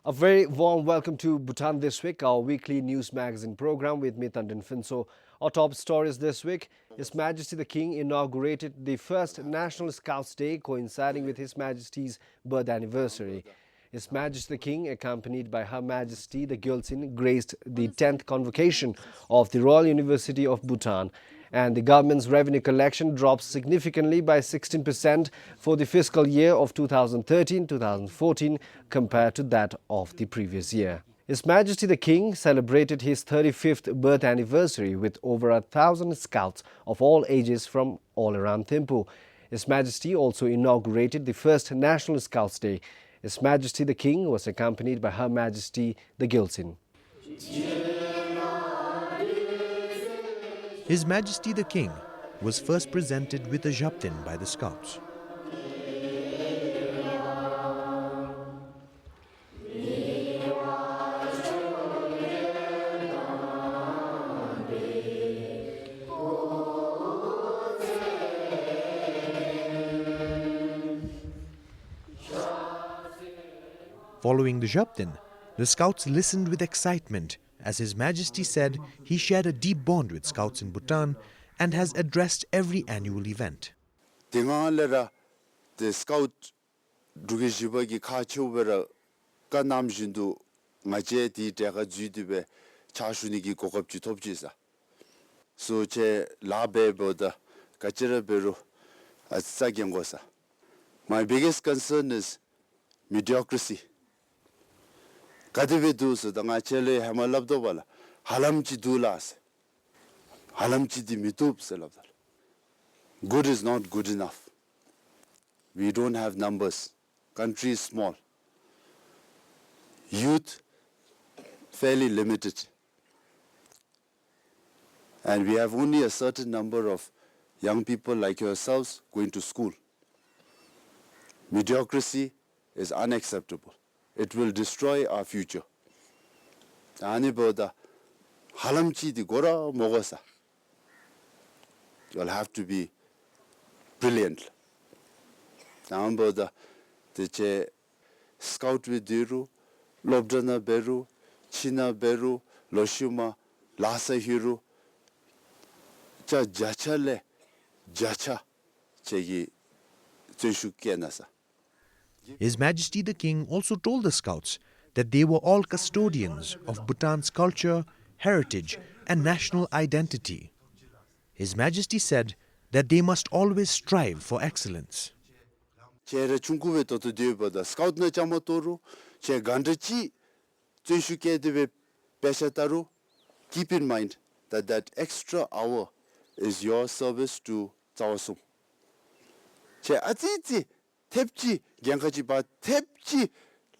A very warm welcome to Bhutan This Week, our weekly news magazine program with me, Tandon Finso. Our top stories this week: His Majesty the King inaugurated the first National Scouts Day coinciding with His Majesty's birth anniversary. His Majesty the King, accompanied by Her Majesty the Gyaltsen, graced the 10th convocation of the Royal University of Bhutan. And the government's revenue collection dropped significantly by 16% for the fiscal year of 2013-2014 compared to that of the previous year. His Majesty the King celebrated his 35th birth anniversary with over 1,000 scouts of all ages from all around Thimphu. His Majesty also inaugurated the first National Scouts Day. His Majesty the King was accompanied by Her Majesty the Gyaltsen. His Majesty the King was first presented with a japtin by the Scouts. Following the japtin, the Scouts listened with excitement as His Majesty said he shared a deep bond with Scouts in Bhutan and has addressed every annual event. The Scout Dugishibagi Kachubera Kanamjindu Majeti Tega Judibe Chashunigi Kokop Chitopjisa. So Che Labe Boda Kachera Beru at Sagangosa. My biggest concern is mediocrity. Kadividu so the Machele Hamalabdobala, Halamchi Dulas, Halamchi di Mitub Selabdal. Good is not good enough. We don't have numbers. Country is small. Youth, fairly limited. And we have only a certain number of young people like yourselves going to school. Mediocrity is unacceptable. It will destroy our future. Aniboda halamchi di gora mogosa. You'll have to be brilliant. Namboda the scout vidiru, lobdana beru, china beru, loshuma, lasa hiru, cha jachale, jacha, chegi nasa. His Majesty the King also told the Scouts that they were all custodians of Bhutan's culture, heritage, and national identity. His Majesty said that they must always strive for excellence. Scout keep in mind that that extra hour is your service to Tsawasum. Tepchi Gankachi ba Tepchi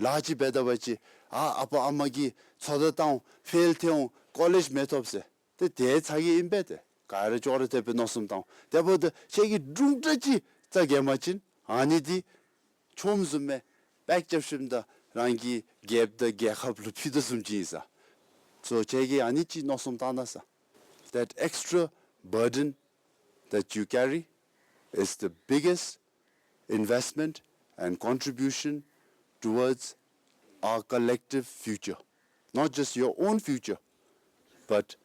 Laji Bedawachi, Apa Amagi, Sodatown, Failtown, College Metopse, the dead Sagi in bed, Kara Jora Tepe Nosum Town. There were the Shaggy Druntachi, Tagamachin, Anidi, Chomzume, Backjashim Rangi, Gab the Gahab Lupidusum Jisa. So Chagi Anichi Nosum Tanasa. That extra burden that you carry is the biggest investment and contribution towards our collective future. Not just your own future, but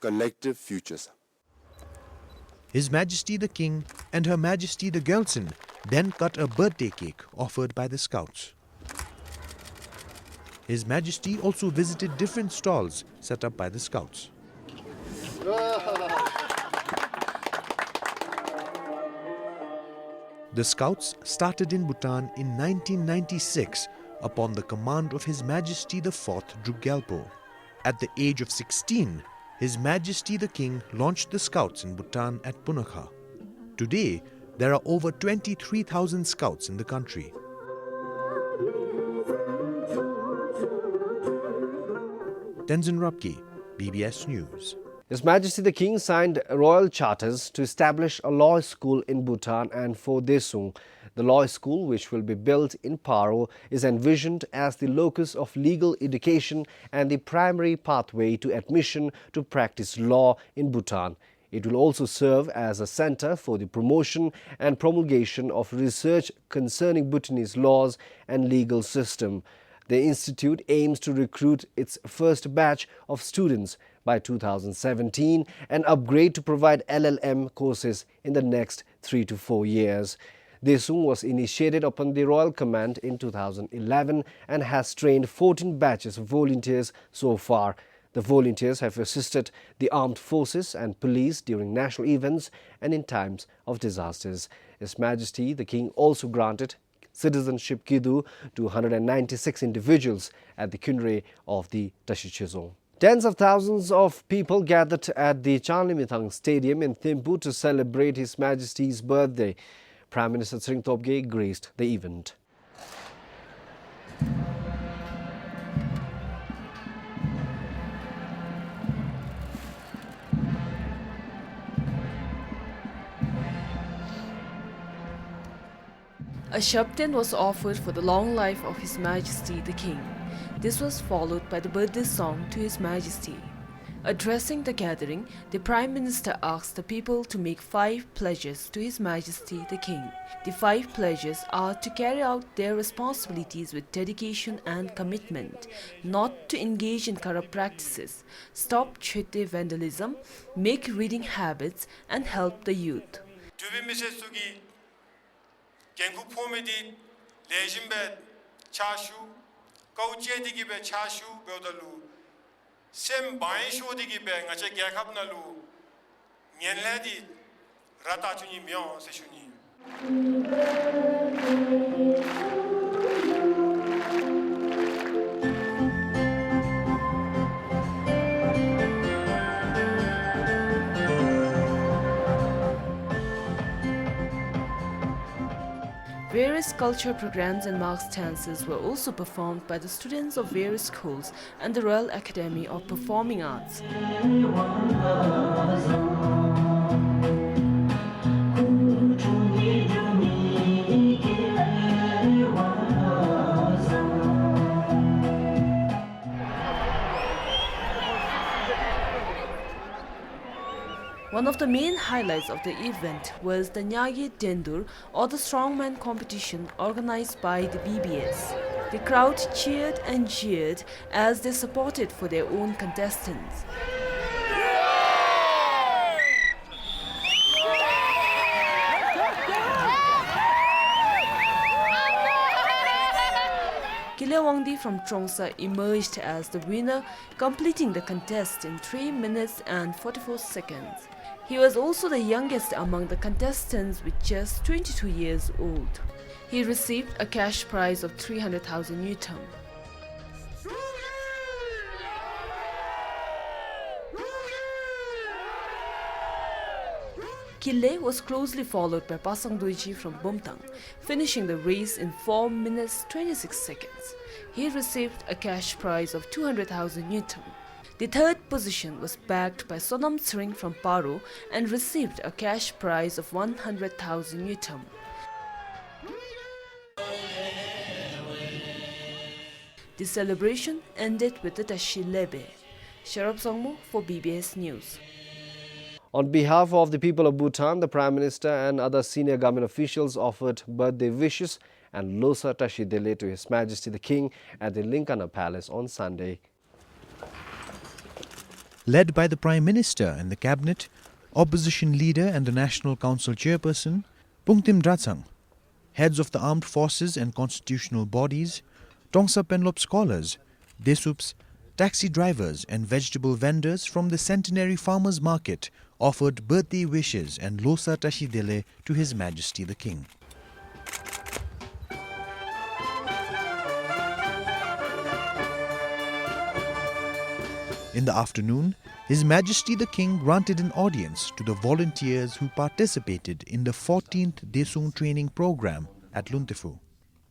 collective futures. His Majesty the King and Her Majesty the Gyaltsen then cut a birthday cake offered by the Scouts. His Majesty also visited different stalls set up by the Scouts. The Scouts started in Bhutan in 1996 upon the command of His Majesty the 4th Drukgyalpo. At the age of 16, His Majesty the King launched the Scouts in Bhutan at Punakha. Today, there are over 23,000 Scouts in the country. Tenzin Rapki, BBS News. His Majesty the King signed royal charters to establish a law school in Bhutan and for Desung. The law school, which will be built in Paro, is envisioned as the locus of legal education and the primary pathway to admission to practice law in Bhutan. It will also serve as a center for the promotion and promulgation of research concerning Bhutanese laws and legal system. The institute aims to recruit its first batch of students by 2017 and upgrade to provide LLM courses in the next 3 to 4 years. Desung was initiated upon the Royal Command in 2011 and has trained 14 batches of volunteers so far. The volunteers have assisted the armed forces and police during national events and in times of disasters. His Majesty the King also granted citizenship Kidu to 196 individuals at the Kunre of the Tashichizong. Tens of thousands of people gathered at the Chanlimithang Stadium in Thimphu to celebrate His Majesty's birthday. Prime Minister Sring Tobgay graced the event. A Shabtin was offered for the long life of His Majesty the King. This was followed by the birthday song to His Majesty. Addressing the gathering, the Prime Minister asked the people to make 5 pledges to His Majesty the King. The 5 pledges are to carry out their responsibilities with dedication and commitment, not to engage in corrupt practices, stop chete vandalism, make reading habits, and help the youth. gengu pomedi lejimbe chashu kauche digibe chashu beodalu sem bain sho digibe ngache gyakapnalu nyenledi rata chuni myo seshuni. Various culture programs and march dances were also performed by the students of various schools and the Royal Academy of Performing Arts. One of the main highlights of the event was the Nyage Dendur, or the strongman competition organized by the BBS. The crowd cheered and jeered as they supported for their own contestants. Kile Wangdi from Trongsa emerged as the winner, completing the contest in 3 minutes and 44 seconds. He was also the youngest among the contestants with just 22 years old. He received a cash prize of 300,000 Newton. Kille was closely followed by Pasang Doiji from Bumtang, finishing the race in 4 minutes 26 seconds. He received a cash prize of 200,000 Newton. The third position was bagged by Sonam Sring from Paro and received a cash prize of 100,000 Newton. The celebration ended with the Tashi Lebe. Sharab Songmo for BBS News. On behalf of the people of Bhutan, the Prime Minister and other senior government officials offered birthday wishes and Losa Tashi Dele to His Majesty the King at the Linkana Palace on Sunday. Led by the Prime Minister and the Cabinet, Opposition Leader and the National Council Chairperson, Pungtim Dratsang, heads of the armed forces and constitutional bodies, Tongsa Penlop scholars, Desups, taxi drivers and vegetable vendors from the Centenary Farmers Market offered birthday wishes and Losa Tashi Dele to His Majesty the King. In the afternoon, His Majesty the King granted an audience to the volunteers who participated in the 14th Desung training program at Luntefu.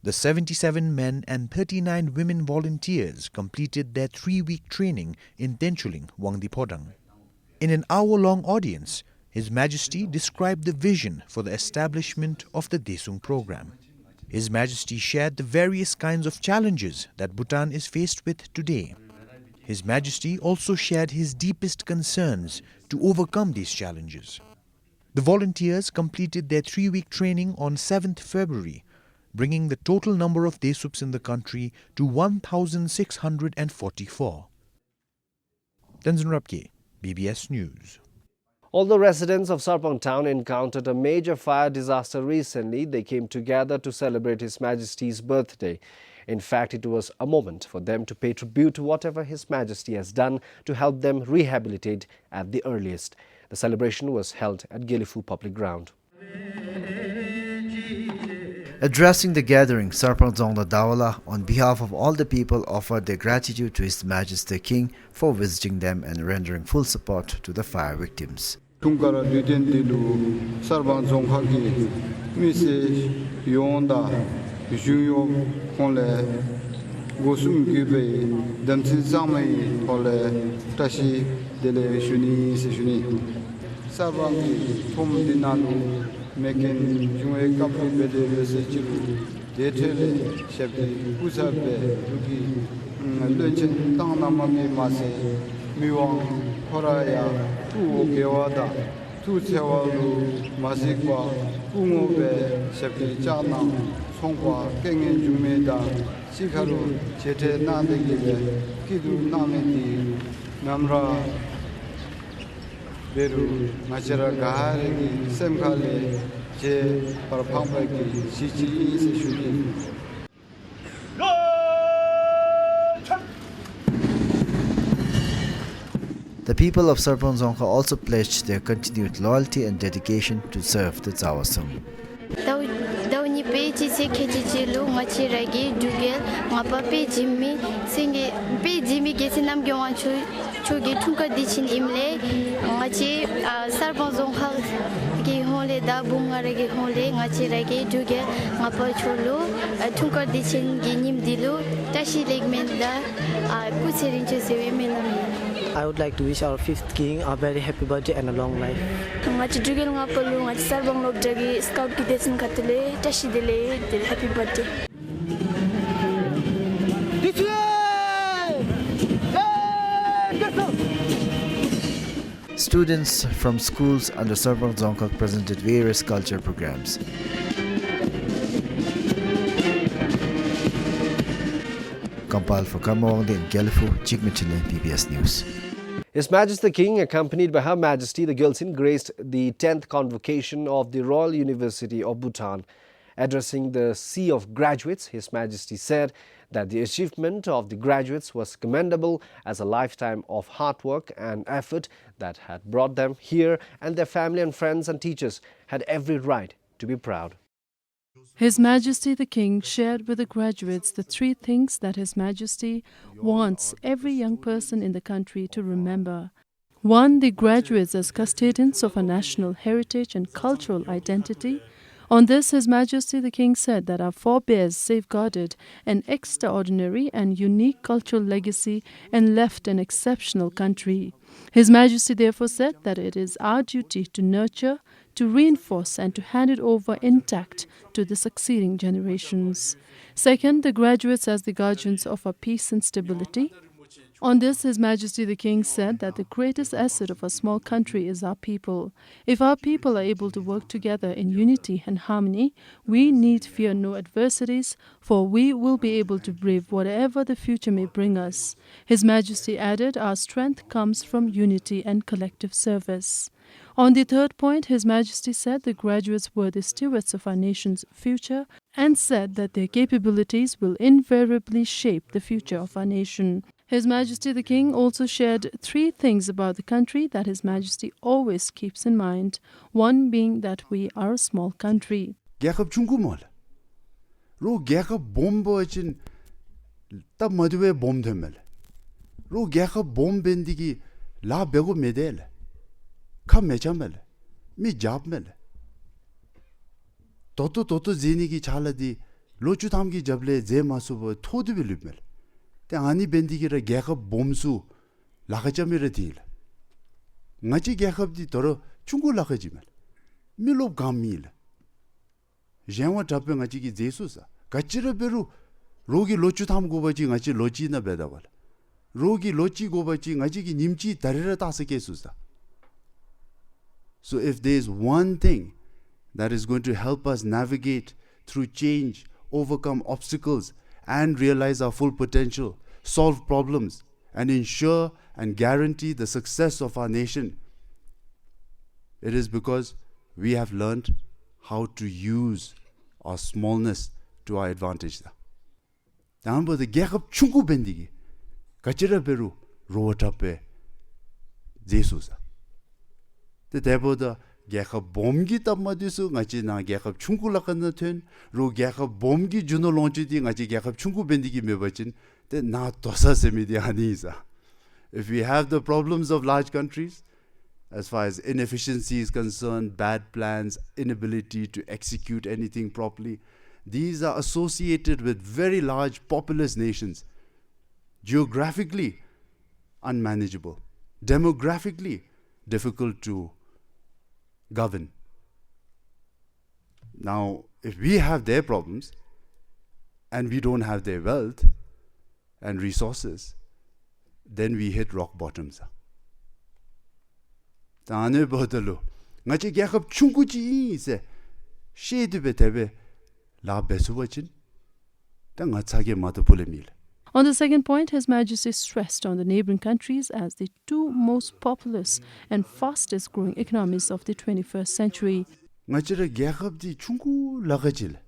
The 77 men and 39 women volunteers completed their 3-week training in Tenchuling, Wangdi Podang. In an hour-long audience, His Majesty described the vision for the establishment of the Desung program. His Majesty shared the various kinds of challenges that Bhutan is faced with today. His Majesty also shared his deepest concerns to overcome these challenges. The volunteers completed their 3-week training on 7th February. bringing the total number of Desups in the country to 1,644. Tenzin Rapke, BBS News. Although residents of Sarpong town encountered a major fire disaster recently, they came together to celebrate His Majesty's birthday. In fact, it was a moment for them to pay tribute to whatever His Majesty has done to help them rehabilitate at the earliest. The celebration was held at Gilifu Public Ground. Addressing the gathering, Sarpong Zongla Dawala, on behalf of all the people, offered their gratitude to His Majesty the King for visiting them and rendering full support to the fire victims. Tungkara Luden Dilu, Sarpong Zonghagi, Mrs. Yonda, Juyo Hole, Gosum Gube, Damsi Zamai Hole, Tashi Dele Shuni Seshuni, Sarpong Tom Dinalu. Making Jue Kapu Bede Sechilu, Detele, Shepi, Usabe, Rugi, Luchin, Tanamami Mase, Miwang, Horaya, Tu Gewada, Tu Tewalu, Masikwa, Umobe, Shepi, Chana, Songwa, Kengen Jumeda, Sikaru, Chete Nandegibe, Kidu Namedi, Namra. Beru Machara Gahari Semkale Je Parapambaki Sichi Seshuni. The people of Sarpong Zongkha also pledged their continued loyalty and dedication to serve the Tsawasum. Dawni pe chi se khechi chi lu ngachi ragi dugel ngapa pe jimmi singe pe jimmi ge sinam ge wan chu ge thunka dichin imle ngachi Sarpong Zongkha ge hole da bunga ragi hole ngachi ragi dugel ngapa chulu thunka dichin ge nim dilu tashi legmen da kuserin che sewe menami. I would like to wish our fifth king a very happy birthday and a long life. Ngachi dugel ngapalu ngachi Sarpong lok jagi scout ki desin katele tashi dele happy birthday. Students from schools under Sarpong Zongkha presented various culture programs. Compiled for Kamawangde in Gilifu, Chikmichile, PBS News. His Majesty the King, accompanied by Her Majesty the Gilson, graced the 10th convocation of the Royal University of Bhutan. Addressing the sea of graduates, His Majesty said that the achievement of the graduates was commendable as a lifetime of hard work and effort that had brought them here, and their family and friends and teachers had every right to be proud. His Majesty the King shared with the graduates the three things that His Majesty wants every young person in the country to remember. 1. The graduates as custodians of our national heritage and cultural identity. On this, His Majesty the King said that our forebears safeguarded an extraordinary and unique cultural legacy and left an exceptional country. His Majesty therefore said that it is our duty to nurture, to reinforce and to hand it over intact to the succeeding generations. 2. The graduates as the guardians of our peace and stability. On this, His Majesty the King said that the greatest asset of a small country is our people. If our people are able to work together in unity and harmony, we need fear no adversities, for we will be able to brave whatever the future may bring us. His Majesty added, our strength comes from unity and collective service. On the third point, His Majesty said the graduates were the stewards of our nation's future and said that their capabilities will invariably shape the future of our nation. His Majesty the King also shared three things about the country that His Majesty always keeps in mind, one being that we are a small country. Gyakab chungkumol. Ro gyakab bombo achin tab madwe bom themel. Ro gyakab bom bendigi la bego medel. Ka mechamel. Mi jabmel. Toto zenigi chaladi lochu thamgi jable ze masubo thodu bilibmel. Te ani bendigira gyakab bomsu lagachamira dil. Ngachi gyakab di toro chungu lagajimel. Milob gammil. Jengwa tape ngachi ki jesusa. Gachira beru rogi lochu tham gobachi ngachi lochi na bedawal. Rogi lochi gobachi ngachi ki nimchi darira tasa kesusa. So if there's one thing that is going to help us navigate through change overcome obstacles and realize our full potential, solve problems, and ensure and guarantee the success of our nation, it is because we have learned how to use our smallness to our advantage. 다음부터 개갑 충구 밴디기 가치라 베루 로타페 제수사. 대보다 개갑 봄기 담마디스 같이 나 개갑 충구 라칸나 로 개갑 봄기 주노 론치디 같이 개갑 충구 밴디기 메버진 나 도사세미디 아니사. If we have the problems of large countries, as far as inefficiency is concerned, bad plans, inability to execute anything properly, these are associated with very large populous nations, geographically unmanageable, demographically difficult to govern. Now, if we have their problems and we don't have their wealth and resources, then we hit rock bottoms. 다네 버들로 ngachi gyakap chungkuji ise sheedbe tebe la besuwachin ta ngachage matapulemil. On the second point, His Majesty stressed on the neighboring countries as the two most populous and fastest growing economies of the 21st century. ngachira gyakap di chungku lagajil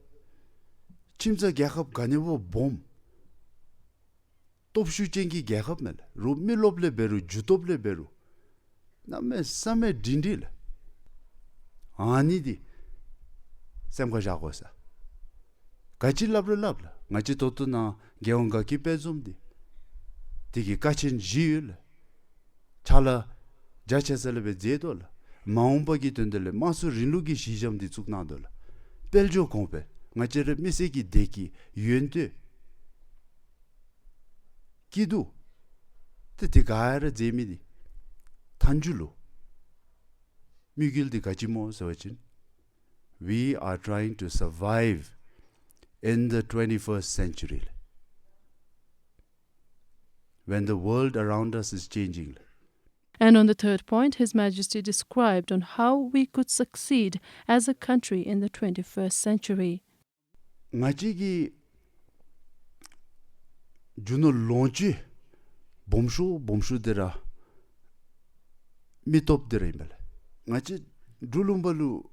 chimsa gyakap ganewo bom topshu chengi gyakap mel ro miloble beru jutoble beru 나메 삼에 딘딜 아니디 샘과자고사 같이 랍랍라 같이 도토나 개원가 기페좀디 디기 같이 지을 잘라 자체설베 제돌 마음바기 된들레 마수 린루기 시점디 죽나돌 벨조 공페 같이르 미세기 데기 유엔데 기두 티가르 제미디 Tanjulu, Miguel Gachimo Sawachin, we are trying to survive in the 21st century when the world around us is changing. And on the third point, His Majesty described on how we could succeed as a country in the 21st century. Ngachigi Juno Lonchi Bomshu dera mitop derembel ngachi dulumbalu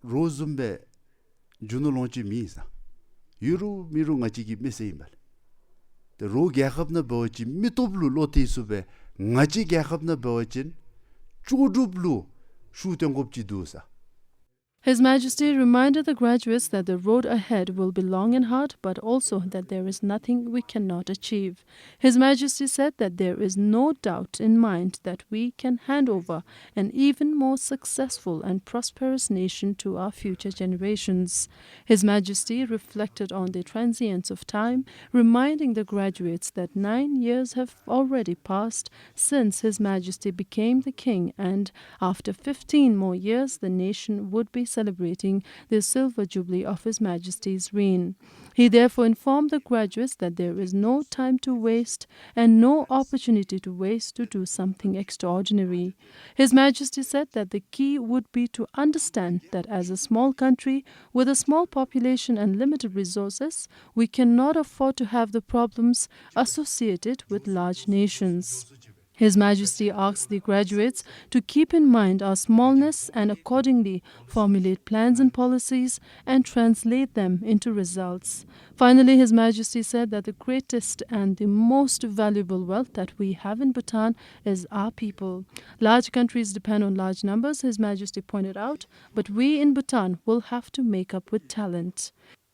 rozumbe juno lonchi misa yuru miru ngachi gi meseimbal the ro gyakhabna bawachi mitoplu loti sube ngachi gyakhabna bawachin chudublu shutengopchi dusa. His Majesty reminded the graduates that the road ahead will be long and hard, but also that there is nothing we cannot achieve. His Majesty said that there is no doubt in mind that we can hand over an even more successful and prosperous nation to our future generations. His Majesty reflected on the transience of time, reminding the graduates that 9 years have already passed since His Majesty became the king, and after 15 more years the nation would be celebrating the silver jubilee of His Majesty's reign. He therefore informed the graduates that there is no time to waste and no opportunity to waste to do something extraordinary. His Majesty said that the key would be to understand that as a small country with a small population and limited resources, we cannot afford to have the problems associated with large nations. His Majesty asked the graduates to keep in mind our smallness and accordingly formulate plans and policies and translate them into results. Finally, His Majesty said that the greatest and the most valuable wealth that we have in Bhutan is our people. Large countries depend on large numbers, His Majesty pointed out, but we in Bhutan will have to make up with talent.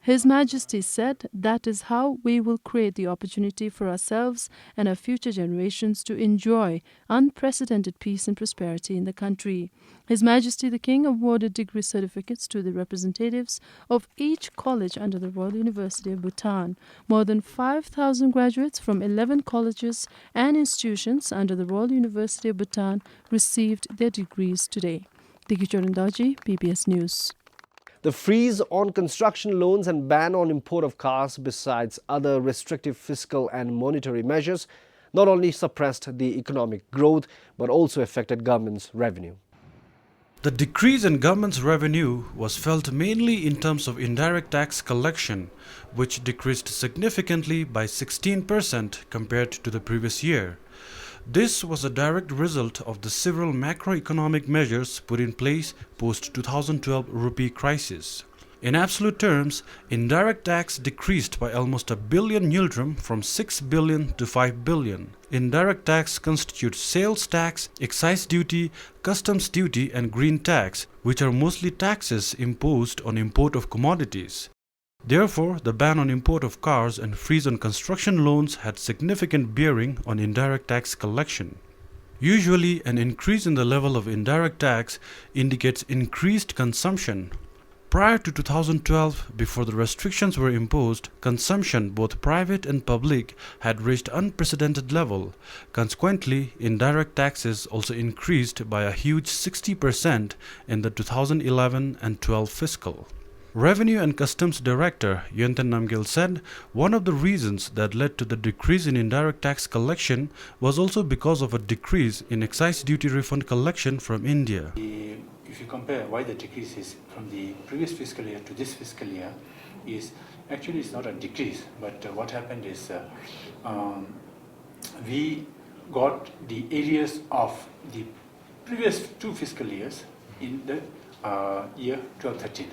His Majesty said that is how we will create the opportunity for ourselves and our future generations to enjoy unprecedented peace and prosperity in the country. His Majesty the King awarded degree certificates to the representatives of each college under the Royal University of Bhutan. More than 5,000 graduates from 11 colleges and institutions under the Royal University of Bhutan received their degrees today. Diki Chorandaji, PBS News. The freeze on construction loans and ban on import of cars, besides other restrictive fiscal and monetary measures, not only suppressed the economic growth but also affected government's revenue. The decrease in government's revenue was felt mainly in terms of indirect tax collection, which decreased significantly by 16% compared to the previous year. This was a direct result of the several macroeconomic measures put in place post-2012 rupee crisis. In absolute terms, indirect tax decreased by almost a billion Yildirim from 6 billion to 5 billion. Indirect tax constitutes sales tax, excise duty, customs duty and green tax, which are mostly taxes imposed on import of commodities. Therefore, the ban on import of cars and freeze on construction loans had significant bearing on indirect tax collection. Usually, an increase in the level of indirect tax indicates increased consumption. Prior to 2012, before the restrictions were imposed, consumption, both private and public, had reached unprecedented level. Consequently, indirect taxes also increased by a huge 60% in the 2011 and 12 fiscal. Revenue and Customs Director Yönten Namgyal said one of the reasons that led to the decrease in indirect tax collection was also because of a decrease in excise duty refund collection from India. If you compare why the decrease is from the previous fiscal year to this fiscal year, is actually it's not a decrease, but what happened is we got the areas of the previous two fiscal years in the year 12-13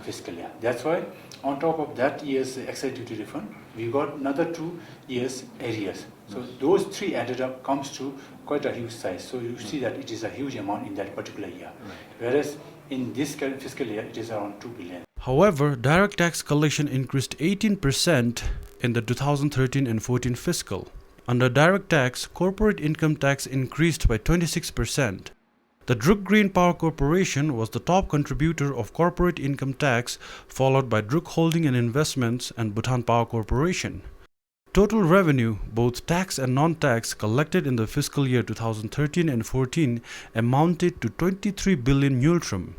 fiscal year. That's why on top of that year's excise duty refund, we got another 2 years areas. So those three added up comes to quite a huge size. So you see that it is a huge amount in that particular year. Whereas in this current fiscal year, it is around 2 billion. However, direct tax collection increased 18% in the 2013 and 14 fiscal. Under direct tax, corporate income tax increased by 26%. The Druk Green Power Corporation was the top contributor of corporate income tax, followed by Druk Holding and Investments and Bhutan Power Corporation. Total revenue, both tax and non-tax, collected in the fiscal year 2013 and 14 amounted to 23 billion Yildirim.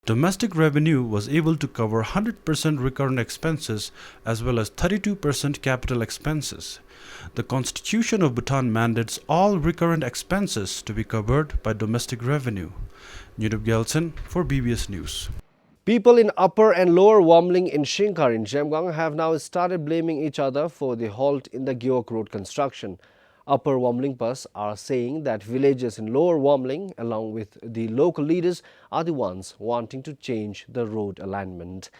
Domestic revenue was able to cover 100% recurrent expenses as well as 32% capital expenses. The Constitution of Bhutan mandates all recurrent expenses to be covered by domestic revenue. Nyudup Gelson for BBS News. People in Upper and Lower Wamling in Shinkar in Jamgang have now started blaming each other for the halt in the Gyeok Road construction. Upper Wamlingpas are saying that villagers in Lower Wamling, along with the local leaders, are the ones wanting to change the road alignment.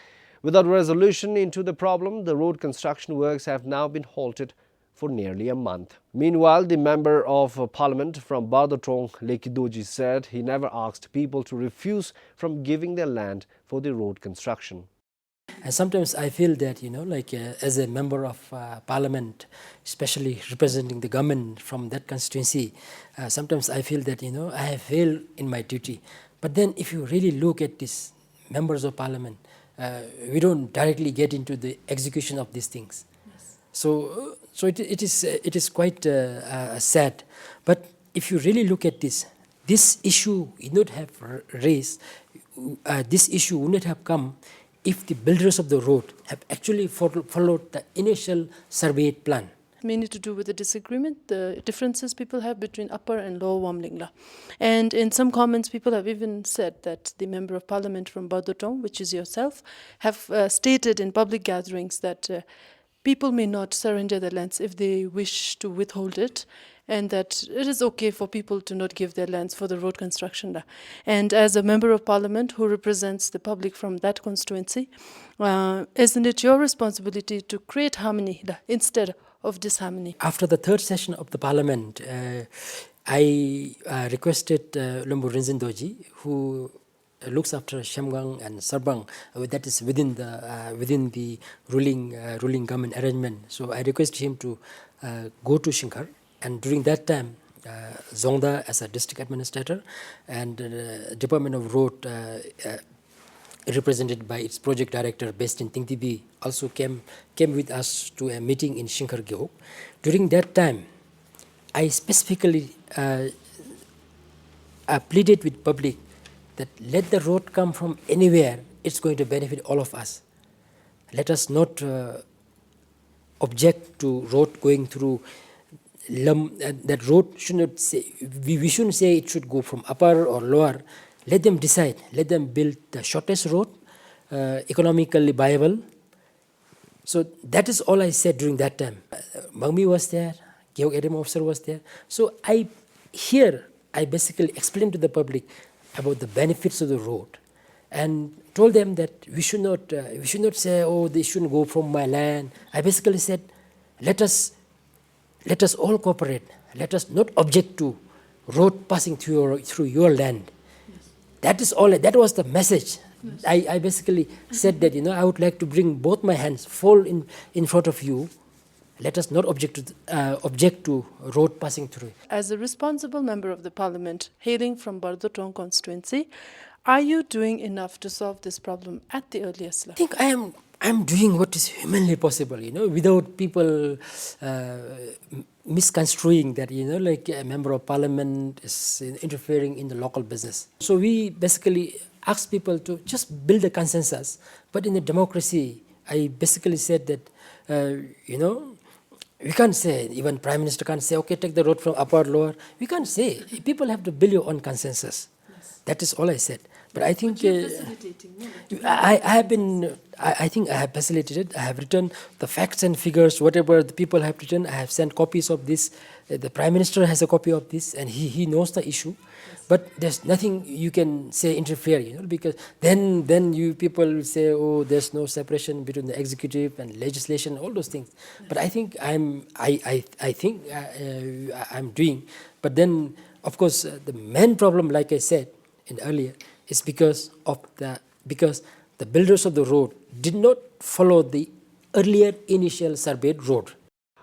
Without resolution into the problem, the road construction works have now been halted for nearly a month. Meanwhile, the Member of Parliament from Bardotong, Lekidoji, said he never asked people to refuse from giving their land for the road construction. And sometimes I feel that, as a member of parliament, especially representing the government from that constituency, sometimes I feel that, I have failed in my duty. But then if you really look at these members of parliament, we don't directly get into the execution of these things. Yes. So it is quite sad. But if you really look at this issue would not have raised, this issue would not have come if the builders of the road have actually followed the initial surveyed plan. Mainly to do with the disagreement, the differences people have between Upper and Lower Wamlingla. And in some comments, people have even said that the Member of Parliament from Bardotong, which is yourself, have stated in public gatherings that people may not surrender their lands if they wish to withhold it, and that it is okay for people to not give their lands for the road construction. And as a Member of Parliament who represents the public from that constituency, isn't it your responsibility to create harmony instead of disharmony? After the third session of the Parliament, I requested Lombo Rinzin Doji, who looks after Shamgang and Sarbang, that is within the ruling government arrangement. So I requested him to go to Shinkar. And during that time, Zongda as a district administrator and Department of Road, represented by its project director based in Tingtibi, also came with us to a meeting in Shinkar Gyeok. During that time, I specifically pleaded with public that let the road come from anywhere, it's going to benefit all of us. Let us not object to road going through that road should not say, we shouldn't say it should go from upper or lower. let them decide, let them build the shortest road, economically viable. So that is all I said during that time. Mangmi was there, Geog Adam officer was there. So I basically explained to the public about the benefits of the road, and told them that we should not say, oh, they shouldn't go from my land. I basically said, let us all cooperate. Let us not object to road passing through your land. Yes. That is all. That was the message. Yes. I basically said that, I would like to bring both my hands, fall in front of you. Let us not object to road passing through. As a responsible member of the parliament hailing from Bardotong constituency, are you doing enough to solve this problem at the earliest level? I think I'm doing what is humanly possible, without people misconstruing that, like a member of parliament is interfering in the local business. So we basically ask people to just build a consensus. But in a democracy, I basically said that, we can't say, even Prime Minister can't say, okay, take the road from upper, lower. We can't say. People have to build your own consensus. Yes. That is all I said. But I think I think I have facilitated. I have written the facts and figures, whatever the people have written. I have sent copies of this. The Prime Minister has a copy of this, and he knows the issue. Yes. But there's nothing you can say interfere, because then you people will say, oh, there's no separation between the executive and legislation, all those things. Yes. But I think I'm doing. But then, of course, the main problem, like I said earlier, is because the builders of the road did not follow the earlier initial surveyed road.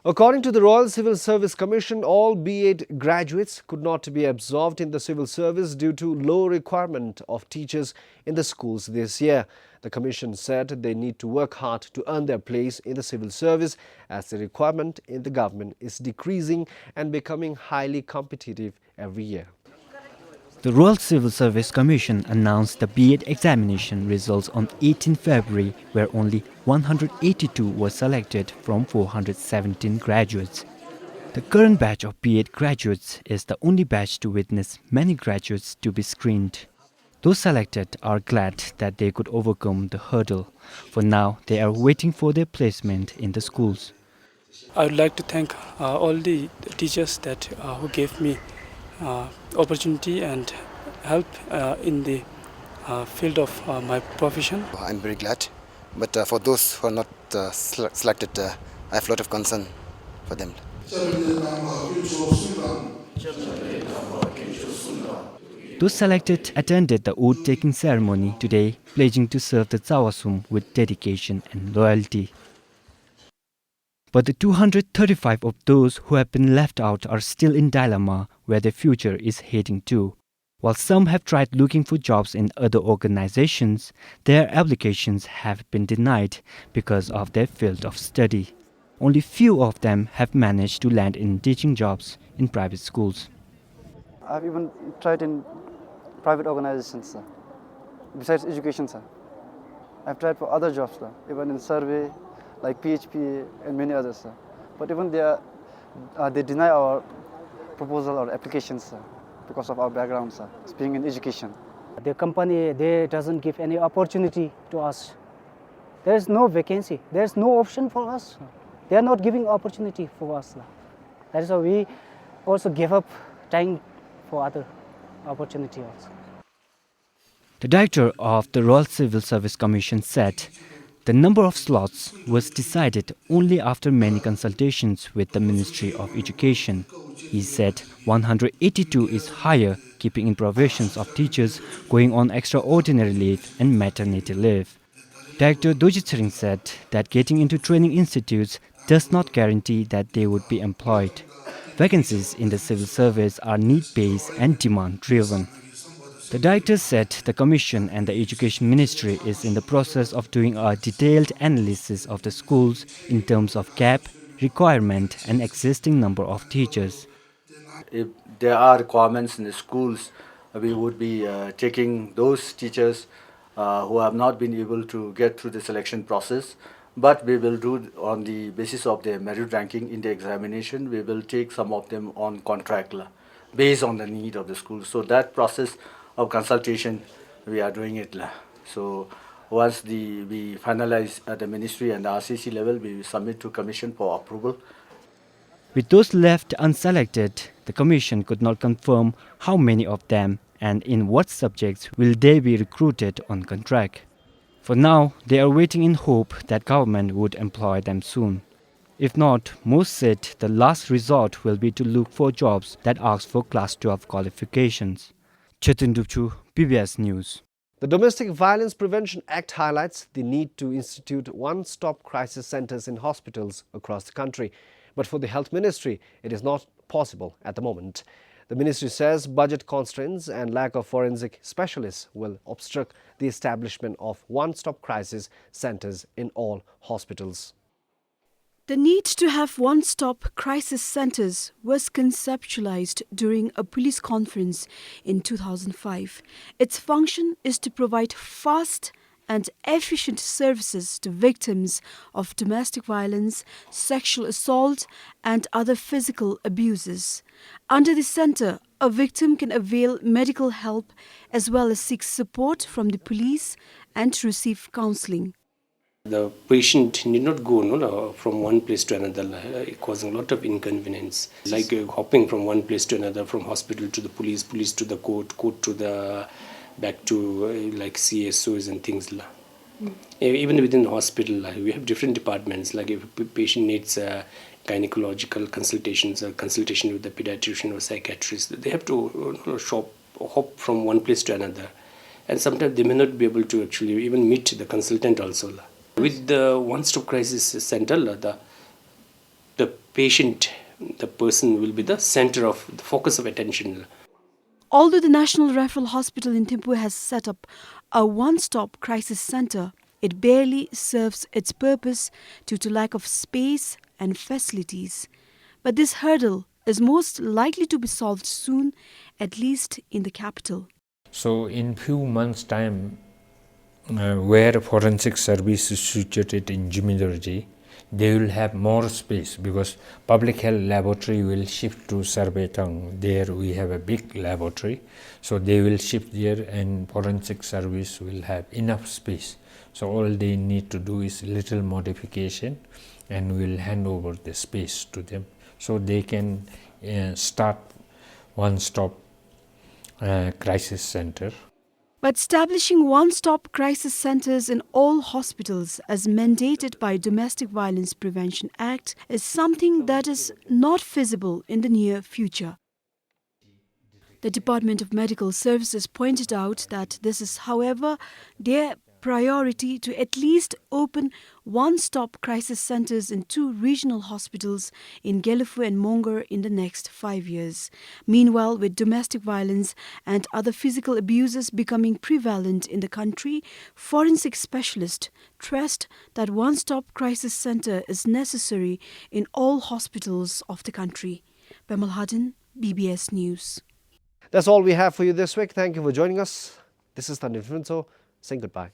According to the Royal Civil Service Commission, all B.Ed graduates could not be absorbed in the civil service due to low requirement of teachers in the schools this year. The Commission said they need to work hard to earn their place in the civil service as the requirement in the government is decreasing and becoming highly competitive every year. The Royal Civil Service Commission announced the B.Ed examination results on 18 February, where only 182 were selected from 417 graduates. The current batch of B.Ed graduates is the only batch to witness many graduates to be screened. Those selected are glad that they could overcome the hurdle. For now, they are waiting for their placement in the schools. I would like to thank all the teachers who gave me opportunity and help in the field of my profession. I'm very glad, but for those who are not selected, I have a lot of concern for them. Those selected attended the oath-taking ceremony today, pledging to serve the Zawasum with dedication and loyalty. But the 235 of those who have been left out are still in dilemma where their future is heading to. While some have tried looking for jobs in other organizations, their applications have been denied because of their field of study. Only few of them have managed to land in teaching jobs in private schools. I've even tried in private organizations, sir. Besides education, sir. I've tried for other jobs, sir. Even in survey, like PHP and many others, sir. But even they deny our proposal or applications, sir, because of our background, sir, being in education. The company, they doesn't give any opportunity to us. There is no vacancy. There is no option for us. They are not giving opportunity for us. That is why we also give up trying for other opportunity also. The director of the Royal Civil Service Commission said the number of slots was decided only after many consultations with the Ministry of Education. He said 182 is higher, keeping in provisions of teachers going on extraordinary leave and maternity leave. Director Dojit Singh said that getting into training institutes does not guarantee that they would be employed. Vacancies in the civil service are need-based and demand-driven. The director said the Commission and the Education Ministry is in the process of doing a detailed analysis of the schools in terms of gap, requirement and existing number of teachers. If there are requirements in the schools, we would be taking those teachers who have not been able to get through the selection process. But we will do on the basis of their merit ranking in the examination, we will take some of them on contract based on the need of the school. So that process of consultation, we are doing it. So once we finalize at the ministry and the RCC level, we will submit to commission for approval. With those left unselected, the Commission could not confirm how many of them and in what subjects will they be recruited on contract. For now, they are waiting in hope that government would employ them soon. If not, most said the last resort will be to look for jobs that ask for Class 12 qualifications. Chetan Dupchu, PBS News. The Domestic Violence Prevention Act highlights the need to institute one-stop crisis centers in hospitals across the country. But for the Health Ministry, it is not possible at the moment. The ministry says budget constraints and lack of forensic specialists will obstruct the establishment of one-stop crisis centers in all hospitals. The need to have one-stop crisis centers was conceptualized during a police conference in 2005. Its function is to provide fast and efficient services to victims of domestic violence, sexual assault, and other physical abuses. Under the center, a victim can avail medical help as well as seek support from the police and receive counseling. The patient need not go from one place to another, causing a lot of inconvenience, like hopping from one place to another, from hospital to the police, police to the court, court to the back to like CSOs and things. Even within the hospital, we have different departments. Like if a patient needs gynecological consultations or consultation with the pediatrician or psychiatrist, they have to hop from one place to another, and sometimes they may not be able to actually even meet the consultant also. With the one-stop crisis center, the patient, the person will be the center of the focus of attention. Although the National Referral Hospital in Thimphu has set up a one-stop crisis center, it barely serves its purpose due to lack of space and facilities. But this hurdle is most likely to be solved soon, at least in the capital. So in few months' time, where forensic service is situated in Jimidorji, they will have more space because public health laboratory will shift to Sarbetang. There we have a big laboratory, so they will shift there and forensic service will have enough space. So all they need to do is little modification and we'll hand over the space to them so they can start one-stop crisis center. But establishing one-stop crisis centers in all hospitals as mandated by Domestic Violence Prevention Act is something that is not feasible in the near future. The Department of Medical Services pointed out that this is, however, their priority to at least open one-stop crisis centers in 2 regional hospitals in Gelifu and Mongar in the next 5 years. Meanwhile, with domestic violence and other physical abuses becoming prevalent in the country, forensic specialists stressed that one-stop crisis center is necessary in all hospitals of the country. Pemal Hadin, BBS News. That's all we have for you this week. Thank you for joining us. This is Tandin Finso saying goodbye.